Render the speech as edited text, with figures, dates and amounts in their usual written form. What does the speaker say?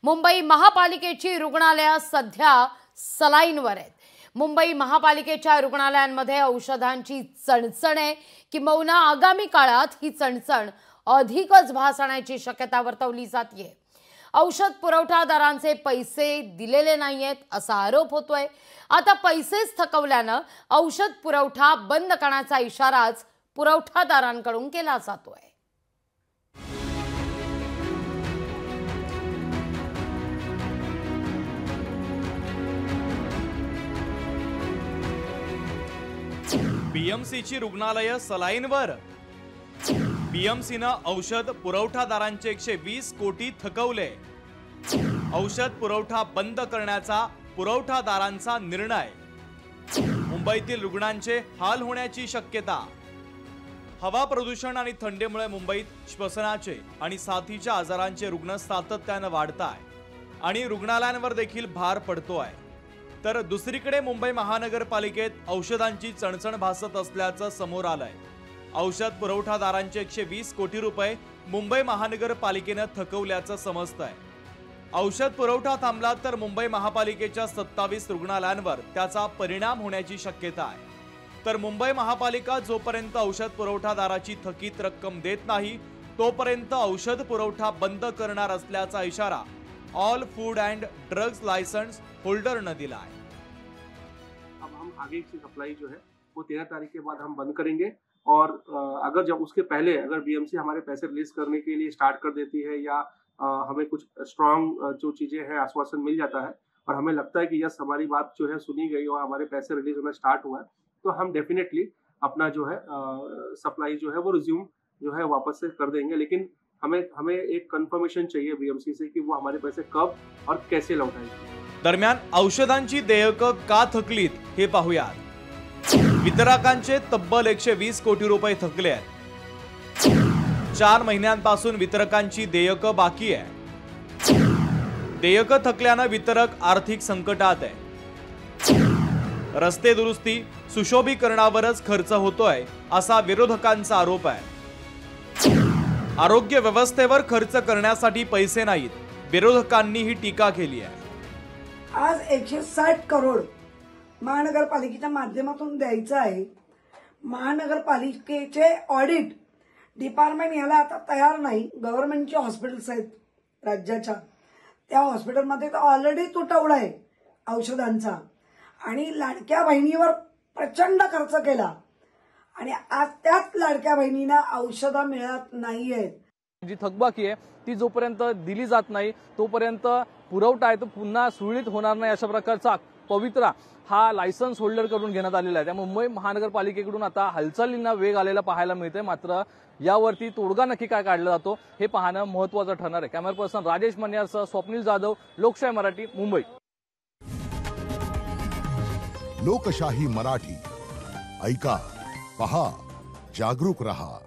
मुंबई महापालिकेची रुग्णालये सध्या सलाईनवर आहेत। मुंबई महापालिकेच्या रुग्णालयांमध्ये औषधांची चणचण आहे, किंबहुना आगामी काळात ही चणचण अधिकच भासण्याची शक्यता वर्तवली जाते। औषध पुरवठादारांचे पैसे दिलेले नाहीयेत असा आरोप होतोय। आता पैसेच थकवल्यानं औषध पुरवठा बंद करण्याचा इशाराच पुरवठादारांकडून केला जातोय। बीएमसीची रुग्णालय सलाईनवर। बीएमसीनं औषध पुरवठादारांचे 120 कोटी थकवले। औषध पुरवठा बंद करण्याचा पुरवठादारांचा निर्णय। मुंबईतील रुग्णांचे हाल होण्याची शक्यता। हवा प्रदूषण आणि थंडीमुळे मुंबईत श्वसनाचे आणि साथीच्या आजारांचे रुग्ण सातत्याने वाढतायत आणि रुग्णालयांवर देखील भार पडतोय। तर दुसरीकडे मुंबई महानगरपालिकेत औषधांची चणचण भासत असल्याचं समोर आलंय। औषध पुरवठादारांचे 120 कोटी रुपये मुंबई महानगरपालिकेने थकवल्याचं समजतंय। औषध पुरवठा थांबला तर मुंबई महापालिकेच्या 27 रुग्णालयांवर त्याचा परिणाम होण्याची शक्यता आहे। तर मुंबई महापालिका जोपर्यंत औषध पुरवठादाराची थकीत रक्कम देत नाही तोपर्यंत औषध पुरवठा बंद करणार असल्याचा इशारा all food and drugs licence holder ने दिला है। अब हम आगे की सप्लाई जो है वो 13 तारीख के बाद हम बंद करेंगे और अगर जब उसके पहले अगर बीएमसी हमारे पैसे रिलीज करने के लिए स्टार्ट कर देती है या हमें कुछ स्ट्रांग जो चीजें हैं आश्वासन मिल जाता है और हमें लगता है कि यस हमारी बात जो है सुनी गई और हमारे पैसे रिलीज होना स्टार्ट हुआ है तो हम डेफिनेटली अपना जो है सप्लाई जो है वो रिज्यूम जो है वापस से कर देंगे। लेकिन हमें एक कंफर्मेशन चाहिए बीएमसी से कि वो हमारे पैसे कब और कैसे लौटाएंगे। दरम्यान औषधांची देयकं का थकलीत हे पाहूयात। वितरकांचे तब्बल 120 कोटी रुपये थकले आहेत। 4 महिन्यांपासून वितरकांची देयकं बाकी आहे। देयकं थकल्यानं वितरक आर्थिक संकटात आहे। रस्ते दुरुस्ती सुशोभीकरणावरच खर्च होतोय असा विरोधकांचा आरोप आहे। आरोग्य व्यवस्थेवर खर्च करण्यासाठी पैसे नाहीत, विरोधकांनी ही टीका केली आहे। आज 160 करोड महानगरपालिकेच्या माध्यमातून द्यायचं आहे। महानगरपालिकेचे ऑडिट डिपार्टमेंट याला आता तयार नाही। गव्हर्नमेंटचे हॉस्पिटल्स आहेत राज्याच्या, त्या हॉस्पिटलमध्ये तर ऑलरेडी तुटवडा आहे औषधांचा आणि लाडक्या बहिणीवर प्रचंड खर्च केला आणि आज त्याच लाडक्या बहिणींना औषधं मिळत नाहीयेत। जी थकबाकी आहे ती जोपर्यंत दिली जात नाही तोपर्यंत पुरवठा आहे तो पुन्हा सुरळीत होणार नाही अशा प्रकारचा पवित्रा हा लायसन्स होल्डर करून घेण्यात आलेला आहे। त्यामुळे मुंबई महानगरपालिकेकडून आता हालचालींना वेग आलेला पाहायला मिळतोय। मात्र यावरती तोडगा नक्की काय काढला जातो हे पाहणं महत्त्वाचं ठरणार आहे। कॅमेरा पर्सन राजेश मन्यारसह स्वप्नील जाधव, लोकशाही मराठी, मुंबई। लोकशाही मराठी ऐका, पहा, जागरूक रहा।